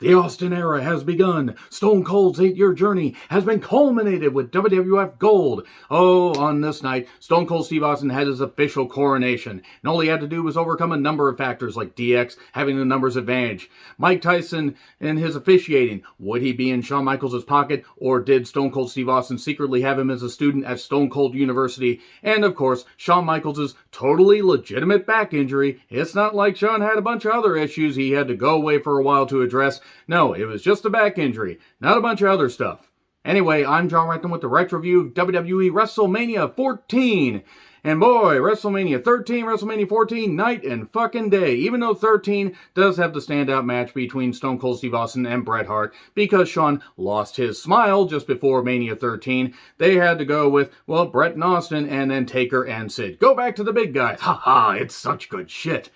The Austin era has begun. Stone Cold's 8-year journey has been culminated with WWF Gold. Oh, on this night, Stone Cold Steve Austin had his official coronation. And all he had to do was overcome a number of factors like DX having the numbers advantage. Mike Tyson and his officiating. Would he be in Shawn Michaels' pocket, or did Stone Cold Steve Austin secretly have him as a student at Stone Cold University? And of course, Shawn Michaels' totally legitimate back injury. It's not like Shawn had a bunch of other issues he had to go away for a while to address. No, it was just a back injury, not a bunch of other stuff. Anyway, I'm John Renton with the Retro Review of WWE WrestleMania 14. And boy, WrestleMania 13, WrestleMania 14, night and fucking day. Even though 13 does have the standout match between Stone Cold Steve Austin and Bret Hart, because Shawn lost his smile just before Mania 13, they had to go with, well, Bret and Austin, and then Taker and Sid. Go back to the big guys. Ha ha, it's such good shit.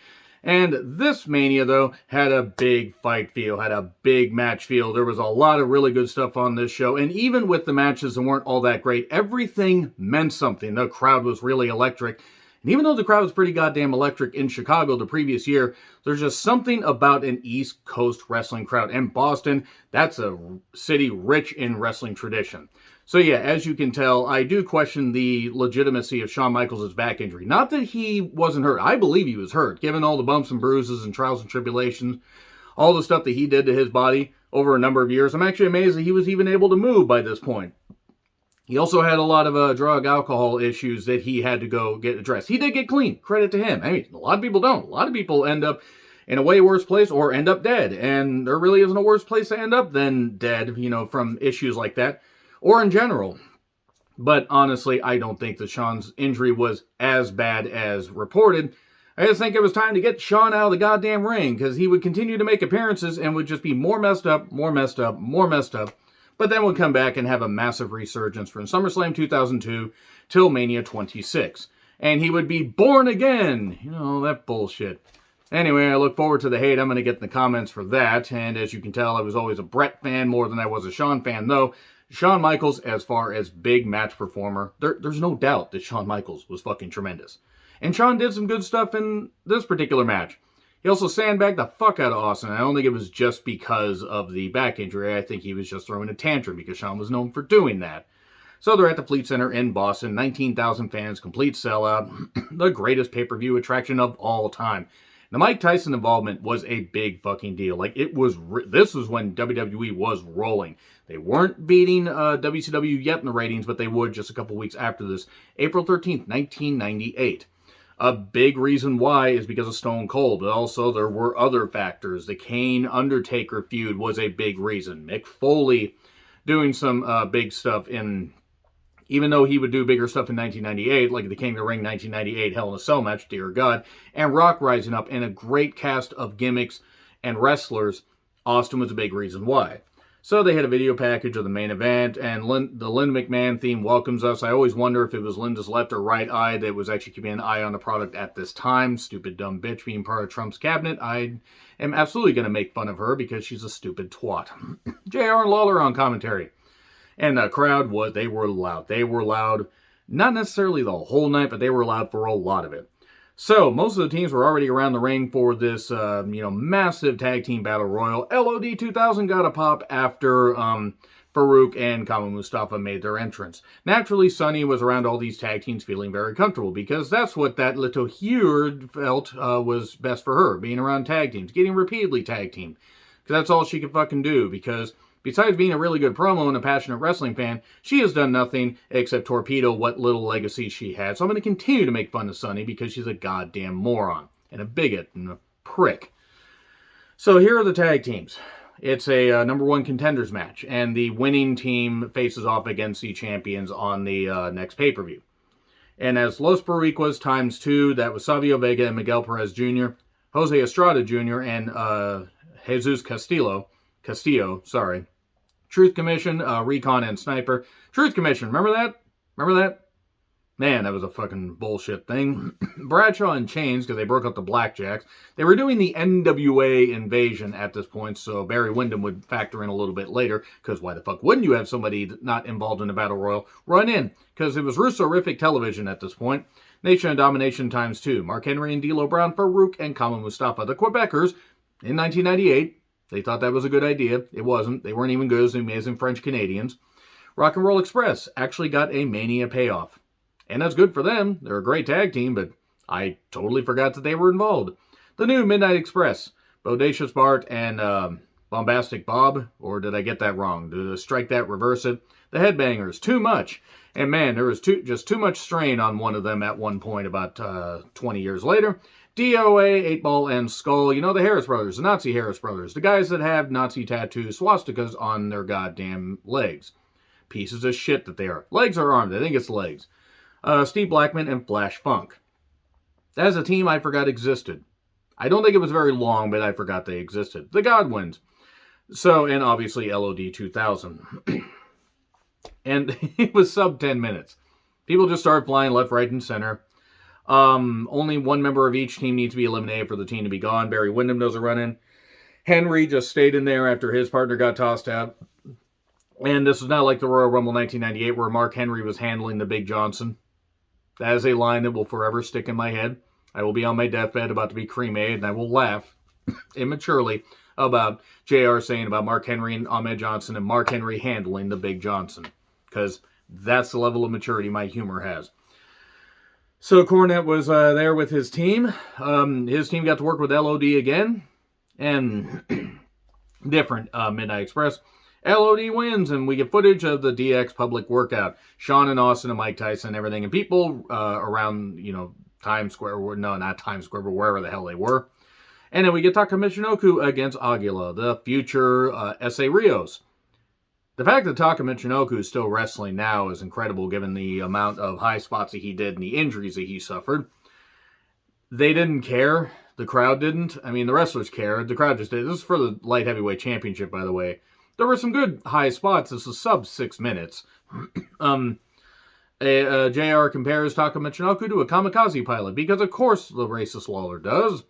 And this Mania, though, had a big fight feel, had a big match feel. There was a lot of really good stuff on this show. And even with the matches that weren't all that great, everything meant something. The crowd was really electric. And even though the crowd was pretty goddamn electric in Chicago the previous year, there's just something about an East Coast wrestling crowd. And Boston, that's a city rich in wrestling tradition. So yeah, as you can tell, I do question the legitimacy of Shawn Michaels' back injury. Not that he wasn't hurt. I believe he was hurt, given all the bumps and bruises and trials and tribulations, all the stuff that he did to his body over a number of years. I'm actually amazed that he was even able to move by this point. He also had a lot of drug, alcohol issues that he had to go get addressed. He did get clean. Credit to him. I mean, a lot of people don't. A lot of people end up in a way worse place or end up dead. And there really isn't a worse place to end up than dead, from issues like that. Or in general. But honestly, I don't think that Shawn's injury was as bad as reported. I just think it was time to get Shawn out of the goddamn ring, because he would continue to make appearances and would just be more messed up, more messed up, more messed up, but then would come back and have a massive resurgence from SummerSlam 2002 till Mania 26. And he would be born again. That bullshit. Anyway, I look forward to the hate I'm going to get in the comments for that. And as you can tell, I was always a Bret fan more than I was a Shawn fan, though. Shawn Michaels, as far as big match performer, there's no doubt that Shawn Michaels was fucking tremendous. And Shawn did some good stuff in this particular match. He also sandbagged the fuck out of Austin. I don't think it was just because of the back injury. I think he was just throwing a tantrum because Shawn was known for doing that. So they're at the Fleet Center in Boston. 19,000 fans, complete sellout. The greatest pay-per-view attraction of all time. The Mike Tyson involvement was a big fucking deal. This was when WWE was rolling. They weren't beating WCW yet in the ratings, but they would just a couple weeks after this. April 13th, 1998. A big reason why is because of Stone Cold, but also there were other factors. The Kane-Undertaker feud was a big reason. Mick Foley doing some big stuff even though he would do bigger stuff in 1998, like the King of the Ring 1998 Hell in a Cell match, dear God, and Rock rising up, and a great cast of gimmicks and wrestlers, Austin was a big reason why. So they had a video package of the main event, and the Linda McMahon theme welcomes us. I always wonder if it was Linda's left or right eye that was actually keeping an eye on the product at this time. Stupid dumb bitch being part of Trump's cabinet. I am absolutely going to make fun of her because she's a stupid twat. JR and Lawler on commentary. And the crowd they were loud. They were loud, not necessarily the whole night, but they were loud for a lot of it. So, most of the teams were already around the ring for this, massive tag team battle royal. LOD 2000 got a pop after Farouk and Kama Mustafa made their entrance. Naturally, Sonny was around all these tag teams feeling very comfortable, because that's what that little Hurde felt was best for her, being around tag teams, getting repeatedly tag teamed. Because that's all she could fucking do, because besides being a really good promo and a passionate wrestling fan, she has done nothing except torpedo what little legacy she had. So I'm going to continue to make fun of Sonny because she's a goddamn moron and a bigot and a prick. So here are the tag teams. It's a number one contenders match, and the winning team faces off against the champions on the next pay-per-view. And as Los Boricuas times 2, that was Savio Vega and Miguel Perez Jr., Jose Estrada Jr., and Jesus Castillo, Truth Commission, Recon, and Sniper. Truth Commission, remember that? Man, that was a fucking bullshit thing. Bradshaw and Chains, because they broke up the Blackjacks. They were doing the NWA invasion at this point, so Barry Windham would factor in a little bit later, because why the fuck wouldn't you have somebody not involved in a battle royal run in? Because it was Russo-rific television at this point. Nation of Domination times 2. Mark Henry and D'Lo Brown, Farouk, and Kama Mustafa. The Quebecers, in 1998, They thought that was a good idea. It wasn't. They weren't even good as the Amazing French Canadians. Rock and Roll Express actually got a Mania payoff. And that's good for them. They're a great tag team, but I totally forgot that they were involved. The new Midnight Express, Bodacious Bart and Bombastic Bob, or did I get that wrong? Did I strike that, reverse it? The Headbangers, too much. And man, there was just too much strain on one of them at one point about 20 years later. DOA, 8-Ball, and Skull. You know, the Harris Brothers, the Nazi Harris Brothers. The guys that have Nazi tattoo swastikas on their goddamn legs. Pieces of shit that they are. Legs or arms? I think it's legs. Steve Blackman and Flash Funk. That is a team I forgot existed. I don't think it was very long, but I forgot they existed. The Godwins. So, and obviously LOD 2000. And it was sub 10 minutes. People just started flying left, right, and center. Only one member of each team needs to be eliminated for the team to be gone. Barry Windham does a run-in. Henry just stayed in there after his partner got tossed out. And this was not like the Royal Rumble 1998 where Mark Henry was handling the Big Johnson. That is a line that will forever stick in my head. I will be on my deathbed about to be cremated, and I will laugh immaturely about JR saying about Mark Henry and Ahmed Johnson and Mark Henry handling the Big Johnson. Because that's the level of maturity my humor has. So Cornette was there with his team. His team got to work with LOD again. And different Midnight Express. LOD wins, and we get footage of the DX public workout. Shawn and Austin and Mike Tyson and everything. And people around, Times Square. No, not Times Square, but wherever the hell they were. And then we get Taka Michinoku against Aguila, the future S.A. Rios. The fact that Taka Michinoku is still wrestling now is incredible given the amount of high spots that he did and the injuries that he suffered. They didn't care. The crowd didn't. I mean, the wrestlers cared. The crowd just did. This is for the Light Heavyweight Championship, by the way. There were some good high spots. This was sub 6 minutes. JR compares Taka Michinoku to a kamikaze pilot, because of course the racist Lawler does.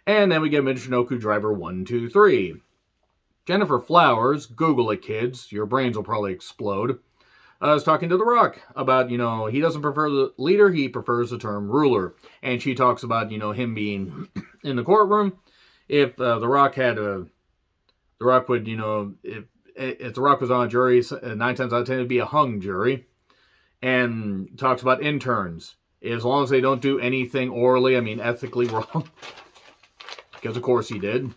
And then we get Michinoku driver 1, 2, 3. Jennifer Flowers, Google it, kids. Your brains will probably explode. Was talking to The Rock about, he doesn't prefer the leader, he prefers the term ruler. And she talks about, him being in the courtroom. If The Rock had a... The Rock would, if The Rock was on a jury, 9 times out of 10 it'd be a hung jury. And talks about interns. As long as they don't do anything orally, ethically wrong. Because of course he did.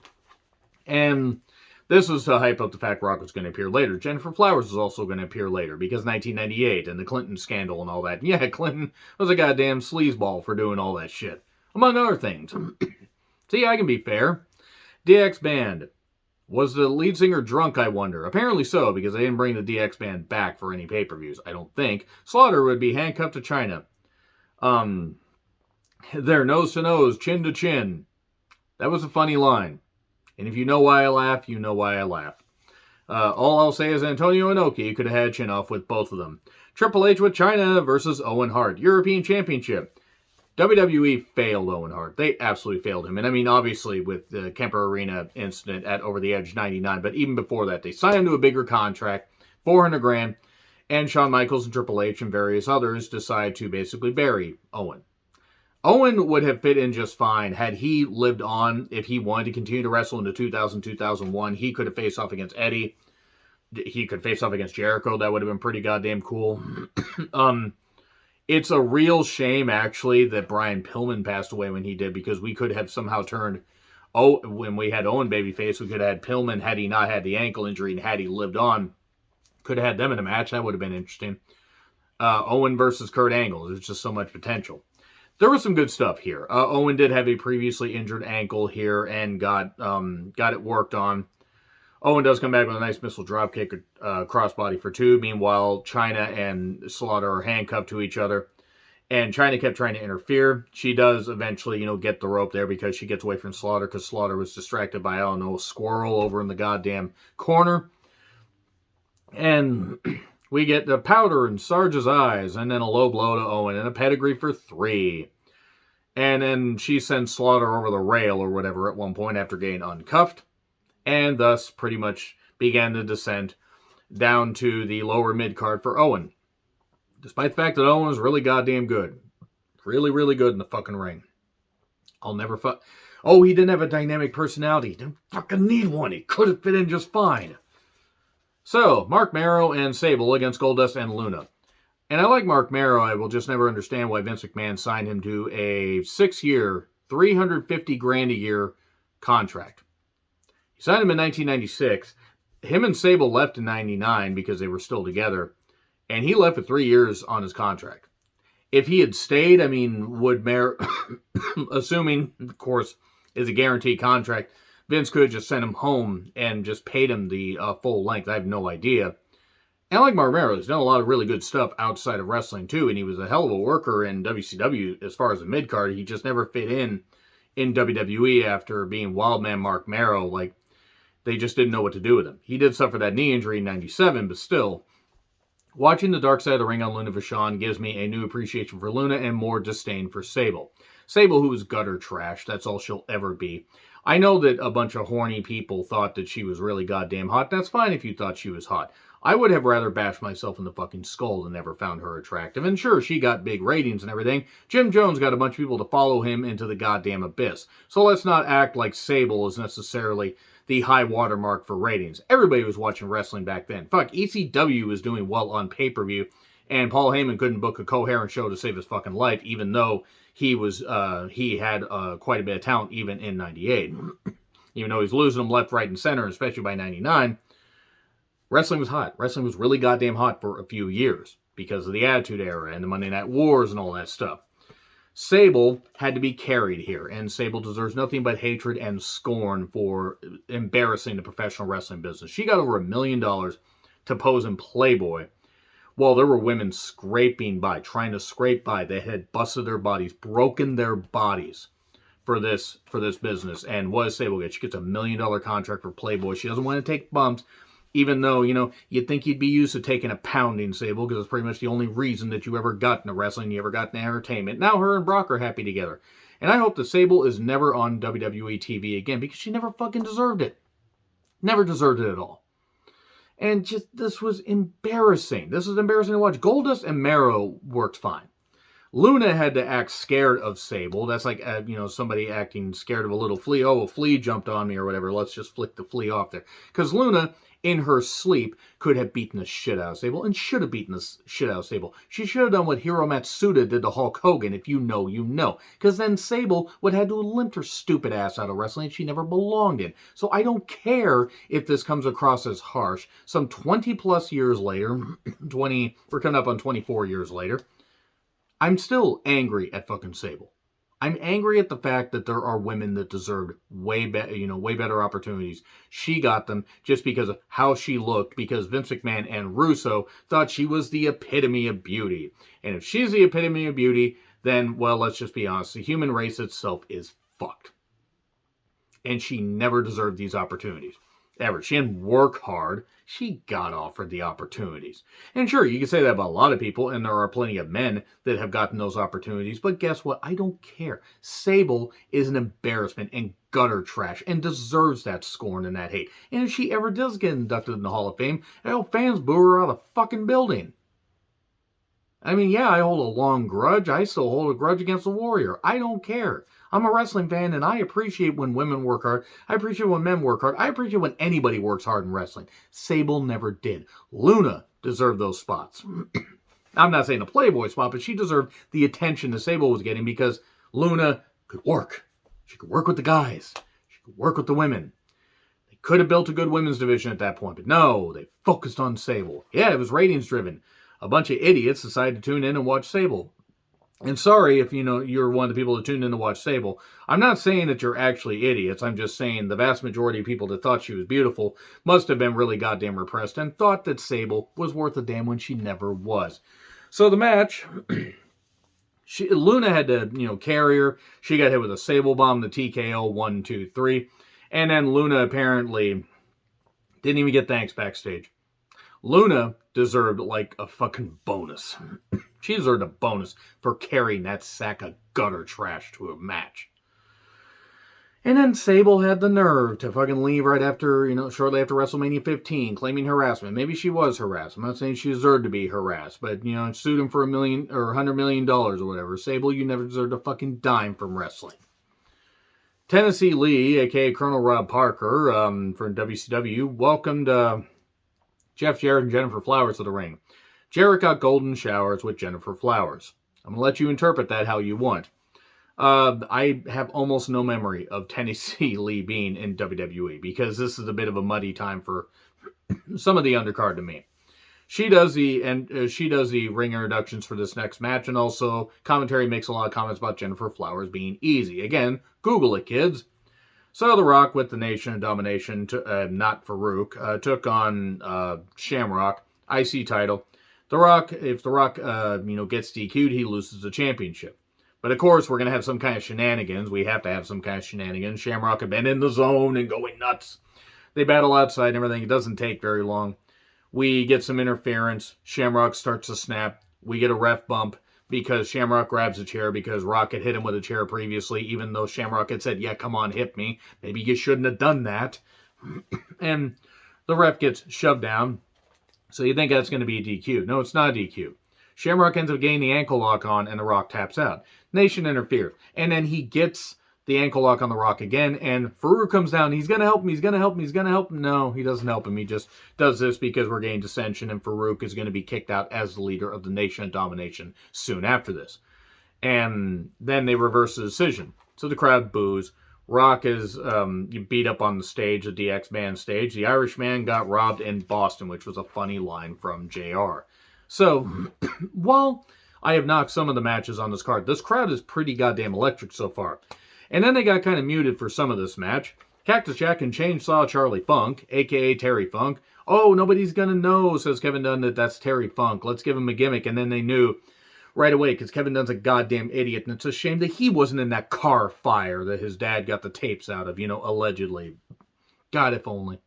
And this was to hype up the fact Rock was going to appear later. Jennifer Flowers was also going to appear later because 1998 and the Clinton scandal and all that. Yeah, Clinton was a goddamn sleazeball for doing all that shit. Among other things. See, I can be fair. DX Band. Was the lead singer drunk, I wonder? Apparently so, because they didn't bring the DX Band back for any pay-per-views, I don't think. Slaughter would be handcuffed to China. They're nose to nose, chin to chin. That was a funny line. And if you know why I laugh, you know why I laugh. All I'll say is Antonio Inoki could have had chin off with both of them. Triple H with China versus Owen Hart. European Championship. WWE failed Owen Hart. They absolutely failed him. And obviously with the Kemper Arena incident at Over the Edge 99. But even before that, they signed him to a bigger contract, $400,000. And Shawn Michaels and Triple H and various others decide to basically bury Owen. Owen would have fit in just fine had he lived on. If he wanted to continue to wrestle into 2000, 2001, he could have faced off against Eddie. He could face off against Jericho. That would have been pretty goddamn cool. It's a real shame, actually, that Brian Pillman passed away when he did, because we could have somehow turned... when we had Owen babyface, we could have had Pillman had he not had the ankle injury and had he lived on. Could have had them in a match. That would have been interesting. Owen versus Kurt Angle. There's just so much potential. There was some good stuff here. Owen did have a previously injured ankle here and got it worked on. Owen does come back with a nice missile dropkick, crossbody for 2. Meanwhile, Chyna and Slaughter are handcuffed to each other. And Chyna kept trying to interfere. She does eventually, get the rope there because she gets away from Slaughter because Slaughter was distracted by, a squirrel over in the goddamn corner. And we get the powder in Sarge's eyes and then a low blow to Owen and a pedigree for 3. And then she sends Slaughter over the rail or whatever at one point after getting uncuffed. And thus pretty much began the descent down to the lower mid-card for Owen. Despite the fact that Owen was really goddamn good. Really, really good in the fucking ring. Oh, he didn't have a dynamic personality. He didn't fucking need one. He could have fit in just fine. So, Mark Marrow and Sable against Goldust and Luna. And I like Mark Marrow. I will just never understand why Vince McMahon signed him to a 6-year, $350,000 a year contract. He signed him in 1996. Him and Sable left in 99 because they were still together. And he left for 3 years on his contract. If he had stayed, I mean, would Marrow, assuming, of course, is a guaranteed contract, Vince could have just sent him home and just paid him the full length. I have no idea. And like Mark Marrow, he's done a lot of really good stuff outside of wrestling, too. And he was a hell of a worker in WCW as far as the mid-card. He just never fit in WWE after being Wildman Mark Marrow. Like, they just didn't know what to do with him. He did suffer that knee injury in 97, but still, watching the Dark Side of the Ring on Luna Vachon gives me a new appreciation for Luna and more disdain for Sable. Sable, who is gutter trash, that's all she'll ever be. I know that a bunch of horny people thought that she was really goddamn hot. That's fine if you thought she was hot. I would have rather bashed myself in the fucking skull than ever found her attractive. And sure, she got big ratings and everything. Jim Jones got a bunch of people to follow him into the goddamn abyss. So let's not act like Sable is necessarily the high watermark for ratings. Everybody was watching wrestling back then. Fuck, ECW was doing well on pay-per-view, and Paul Heyman couldn't book a coherent show to save his fucking life, even though he had quite a bit of talent even in 98. Even though he's losing them left, right, and center, especially by 99, wrestling was hot. Wrestling was really goddamn hot for a few years because of the Attitude Era and the Monday Night Wars and all that stuff. Sable had to be carried here, and Sable deserves nothing but hatred and scorn for embarrassing the professional wrestling business. She got over $1 million to pose in Playboy, while there were women scraping by, trying to scrape by. They had busted their bodies, broken their bodies for this business. And what does Sable get? She gets $1 million contract for Playboy. She doesn't want to take bumps, even though, you'd think you'd be used to taking a pounding, Sable, because it's pretty much the only reason that you ever got into wrestling, you ever got into entertainment. Now her and Brock are happy together. And I hope that Sable is never on WWE TV again, because she never fucking deserved it. Never deserved it at all. And just, this was embarrassing. This was embarrassing to watch. Goldust and Marrow worked fine. Luna had to act scared of Sable. That's like, somebody acting scared of a little flea. Oh, a flea jumped on me or whatever. Let's just flick the flea off there. Because Luna, in her sleep, could have beaten the shit out of Sable and should have beaten the shit out of Sable. She should have done what Hiro Matsuda did to Hulk Hogan. If you know, you know. Because then Sable would have had to have limped her stupid ass out of wrestling she never belonged in. So I don't care if this comes across as harsh. Some 20 plus years later, we're coming up on 24 years later, I'm still angry at fucking Sable. I'm angry at the fact that there are women that deserved way better opportunities. She got them just because of how she looked, because Vince McMahon and Russo thought she was the epitome of beauty. And if she's the epitome of beauty, then, well, let's just be honest, the human race itself is fucked. And she never deserved these opportunities. Ever. She didn't work hard. She got offered the opportunities. And sure, you can say that about a lot of people, and there are plenty of men that have gotten those opportunities, but guess what? I don't care. Sable is an embarrassment and gutter trash and deserves that scorn and that hate. And if she ever does get inducted in the Hall of Fame, fans boo her out of the fucking building. I mean, yeah, I hold a long grudge. I still hold a grudge against the Warrior. I don't care. I'm a wrestling fan, and I appreciate when women work hard. I appreciate when men work hard. I appreciate when anybody works hard in wrestling. Sable never did. Luna deserved those spots. I'm not saying a Playboy spot, but she deserved the attention that Sable was getting because Luna could work. She could work with the guys. She could work with the women. They could have built a good women's division at that point, but no, they focused on Sable. Yeah, it was ratings driven. A bunch of idiots decided to tune in and watch Sable. And sorry if, you're one of the people that tuned in to watch Sable. I'm not saying that you're actually idiots. I'm just saying the vast majority of people that thought she was beautiful must have been really goddamn repressed and thought that Sable was worth a damn when she never was. So the match, Luna had to, carry her. She got hit with a Sable bomb, the TKO, 1, 2, 3. And then Luna apparently didn't even get thanks backstage. Luna deserved like a fucking bonus. She deserved a bonus for carrying that sack of gutter trash to a match. And then Sable had the nerve to fucking leave right after, shortly after WrestleMania 15, claiming harassment. Maybe she was harassed. I'm not saying she deserved to be harassed, but, sued him for $1 million or $100 million or whatever. Sable, you never deserved a fucking dime from wrestling. Tennessee Lee, a.k.a. Colonel Rob Parker, from WCW, welcomed Jeff Jarrett and Jennifer Flowers to the ring. Jarrett got golden showers with Jennifer Flowers. I'm going to let you interpret that how you want. I have almost no memory of Tennessee Lee being in WWE because this is a bit of a muddy time for some of the undercard to me. She does the ring introductions for this next match, and also commentary makes a lot of comments about Jennifer Flowers being easy. Again, Google it, kids. So The Rock with the Nation of Domination, not Farouk, took on Shamrock, IC title. The Rock, if The Rock, gets DQ'd, he loses the championship. But of course, we're gonna have some kind of shenanigans. We have to have some kind of shenanigans. Shamrock have been in the zone and going nuts. They battle outside and everything. It doesn't take very long. We get some interference. Shamrock starts to snap. We get a ref bump because Shamrock grabs a chair because Rock had hit him with a chair previously, even though Shamrock had said, yeah, come on, hit me. Maybe you shouldn't have done that. And the ref gets shoved down. So you think that's going to be a DQ. No, it's not a DQ. Shamrock ends up getting the ankle lock on, and The Rock taps out. Nation interferes. And then he gets the ankle lock on The Rock again, and Farouk comes down. He's going to help him. He's going to help him. He's going to help him. No, he doesn't help him. He just does this because we're getting dissension, and Farouk is going to be kicked out as the leader of the Nation of Domination soon after this. And then they reverse the decision. So the crowd boos. Rock is beat up on the stage, the DX Band stage. The Irishman got robbed in Boston, which was a funny line from JR. So, while I have knocked some of the matches on this card, this crowd is pretty goddamn electric so far. And then they got kind of muted for some of this match. Cactus Jack and Chainsaw Charlie Funk, a.k.a. Terry Funk. Oh, nobody's going to know, says Kevin Dunn, that that's Terry Funk. Let's give him a gimmick. And then they knew right away because Kevin Dunn's a goddamn idiot. And it's a shame that he wasn't in that car fire that his dad got the tapes out of, allegedly. God, if only.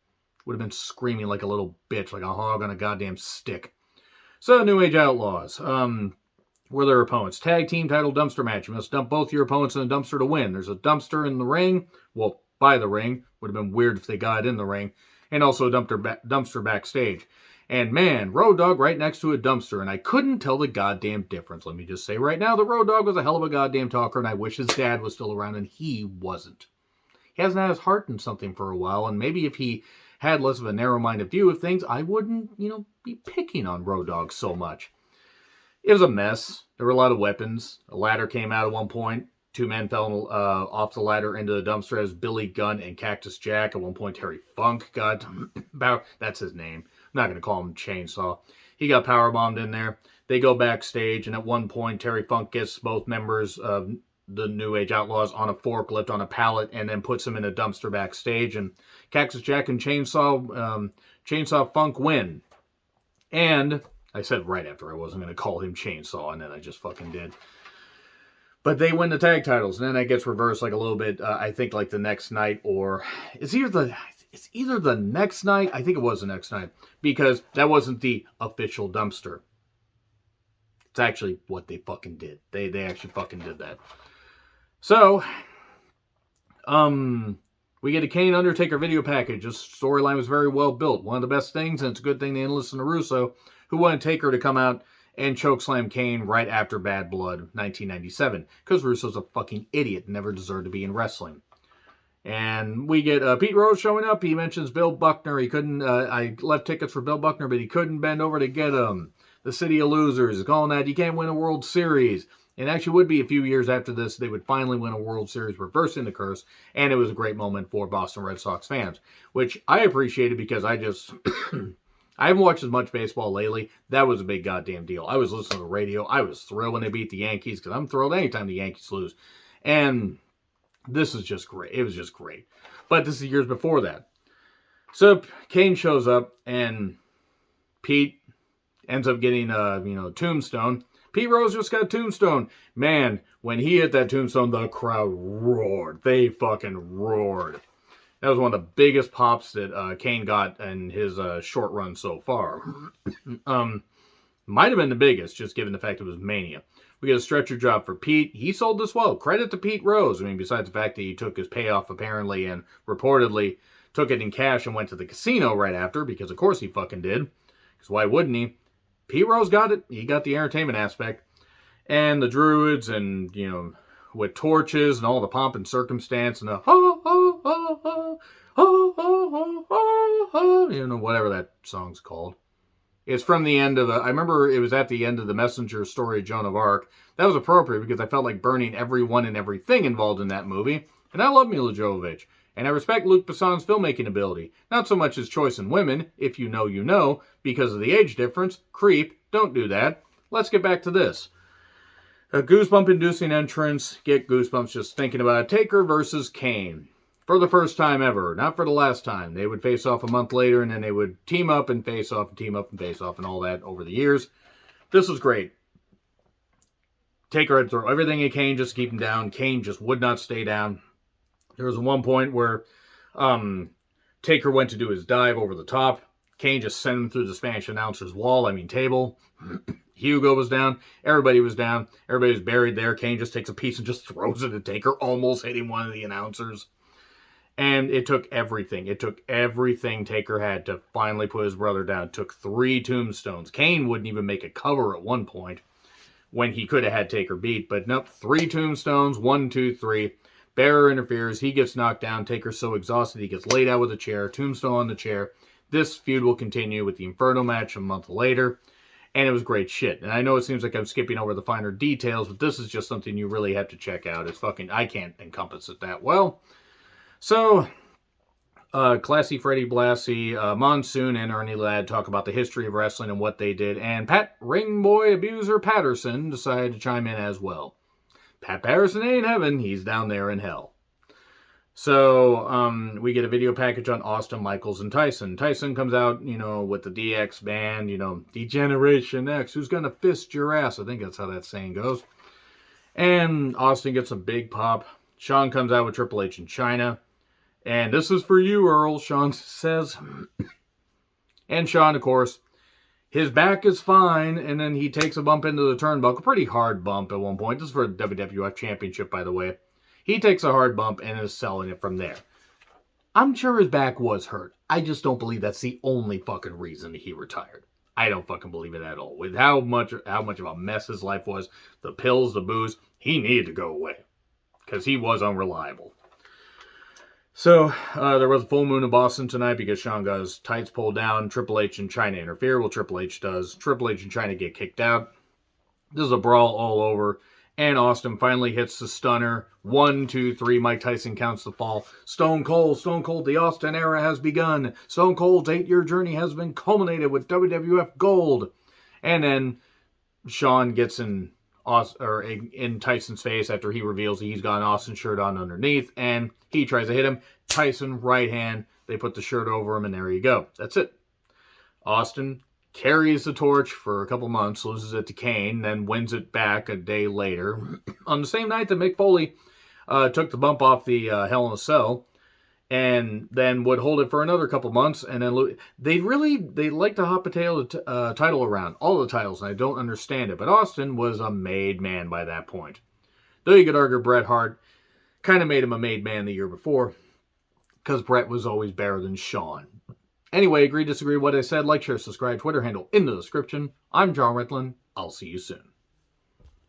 Would have been screaming like a little bitch, like a hog on a goddamn stick. So, New Age Outlaws. Were their opponents. Tag team title dumpster match. You must dump both your opponents in a dumpster to win. There's a dumpster in the ring. Well, by the ring. Would have been weird if they got in the ring. And also a dumpster backstage. And man, Road Dogg right next to a dumpster. And I couldn't tell the goddamn difference. Let me just say right now, the Road Dogg was a hell of a goddamn talker. And I wish his dad was still around. And he wasn't. He hasn't had his heart in something for a while. And maybe if he had less of a narrow-minded view of things, I wouldn't, be picking on Road Dogg so much. It was a mess. There were a lot of weapons. A ladder came out at one point. Two men fell off the ladder into the dumpster as Billy Gunn and Cactus Jack. At one point, Terry Funk got... that's his name. I'm not going to call him Chainsaw. He got powerbombed in there. They go backstage, and at one point, Terry Funk gets both members of the New Age Outlaws on a forklift, on a pallet, and then puts them in a dumpster backstage. And Cactus Jack and Chainsaw Funk win. And... I said right after I wasn't going to call him Chainsaw, and then I just fucking did. But they win the tag titles, and then that gets reversed like a little bit, I think like the next night, or it's either the next night, I think it was the next night, because that wasn't the official dumpster. It's actually what they fucking did. They actually fucking did that. So, we get a Kane Undertaker video package. This storyline was very well built. One of the best things, and it's a good thing they didn't listen to Russo, who wanted Taker to come out and chokeslam Kane right after Bad Blood 1997. Because Russo's a fucking idiot and never deserved to be in wrestling. And we get Pete Rose showing up. He mentions Bill Buckner. He couldn't, I left tickets for Bill Buckner, but he couldn't bend over to get him. The City of Losers, calling that you can't win a World Series. And actually would be a few years after this, they would finally win a World Series, reversing the curse. And it was a great moment for Boston Red Sox fans, which I appreciated because I just... I haven't watched as much baseball lately. That was a big goddamn deal. I was listening to the radio. I was thrilled when they beat the Yankees because I'm thrilled anytime the Yankees lose. And this is just great. It was just great. But this is years before that. So Kane shows up and Pete ends up getting Tombstone. Pete Rose just got Tombstone. Man, when he hit that Tombstone, the crowd roared. They fucking roared. That was one of the biggest pops that Kane got in his short run so far. Might have been the biggest, just given the fact it was Mania. We get a stretcher job for Pete. He sold this well. Credit to Pete Rose. I mean, besides the fact that he took his payoff, apparently, and reportedly took it in cash and went to the casino right after, because of course he fucking did. Because why wouldn't he? Pete Rose got it. He got the entertainment aspect. And the Druids and, with torches and all the pomp and circumstance and the ho ho ho ho ho ho ho ho, you know, whatever that song's called. It's from the end of I remember it was at the end of the Messenger story of Joan of Arc. That was appropriate because I felt like burning everyone and everything involved in that movie. And I love Mila Jovovich. And I respect Luc Besson's filmmaking ability. Not so much his choice in women, if you know, you know, because of the age difference. Creep, don't do that. Let's get back to this. A goosebump-inducing entrance. Get goosebumps just thinking about it. Taker versus Kane. For the first time ever. Not for the last time. They would face off a month later, and then they would team up and face off and team up and face off and all that over the years. This was great. Taker had to throw everything at Kane just to keep him down. Kane just would not stay down. There was one point where Taker went to do his dive over the top. Kane just sent him through the Spanish announcer's wall, table. Hugo was down. Everybody was down. Everybody was buried there. Kane just takes a piece and just throws it at Taker, almost hitting one of the announcers. And it took everything. It took everything Taker had to finally put his brother down. It took 3 tombstones. Kane wouldn't even make a cover at one point when he could have had Taker beat. But nope, 3 tombstones, 1, 2, 3. Bearer interferes. He gets knocked down. Taker's so exhausted he gets laid out with a chair. Tombstone on the chair. This feud will continue with the Inferno match a month later. And it was great shit. And I know it seems like I'm skipping over the finer details, but this is just something you really have to check out. It's fucking, I can't encompass it that well. So, Classy Freddie Blassie, Monsoon, and Ernie Ladd talk about the history of wrestling and what they did. And Pat Ringboy Abuser Patterson decided to chime in as well. Pat Patterson ain't in heaven. He's down there in hell. So, we get a video package on Austin, Michaels, and Tyson. Tyson comes out, you know, with the DX band, you know, Degeneration X. Who's going to fist your ass? I think that's how that saying goes. And Austin gets a big pop. Shawn comes out with Triple H in China. And this is for you, Earl, Shawn says. And Shawn, of course, his back is fine, and then he takes a bump into the turnbuckle. Pretty hard bump at one point. This is for the WWF Championship, by the way. He takes a hard bump and is selling it from there. I'm sure his back was hurt. I just don't believe that's the only fucking reason he retired. I don't fucking believe it at all. With how much of a mess his life was, the pills, the booze, he needed to go away. Because he was unreliable. So, there was a full moon in Boston tonight because Shawn got his tights pulled down. Triple H and China interfere. Well, Triple H does. Triple H and China get kicked out. This is a brawl all over. And Austin finally hits the stunner. 1, 2, 3. Mike Tyson counts the fall. Stone Cold, the Austin era has begun. Stone Cold's 8-year journey has been culminated with WWF Gold. And then Shawn gets in Tyson's face after he reveals he's got an Austin shirt on underneath, and he tries to hit him. Tyson, right hand, they put the shirt over him, and there you go. That's it. Austin carries the torch for a couple months, loses it to Kane, then wins it back a day later. On the same night that Mick Foley took the bump off the Hell in a Cell, and then would hold it for another couple months, and then they like to hot potato the title around, all the titles, and I don't understand it, but Austin was a made man by that point. Though you could argue Bret Hart kind of made him a made man the year before, because Bret was always better than Shawn. Anyway, agree, disagree, what I said, like, share, subscribe, Twitter handle in the description. I'm John Ritlin. I'll see you soon.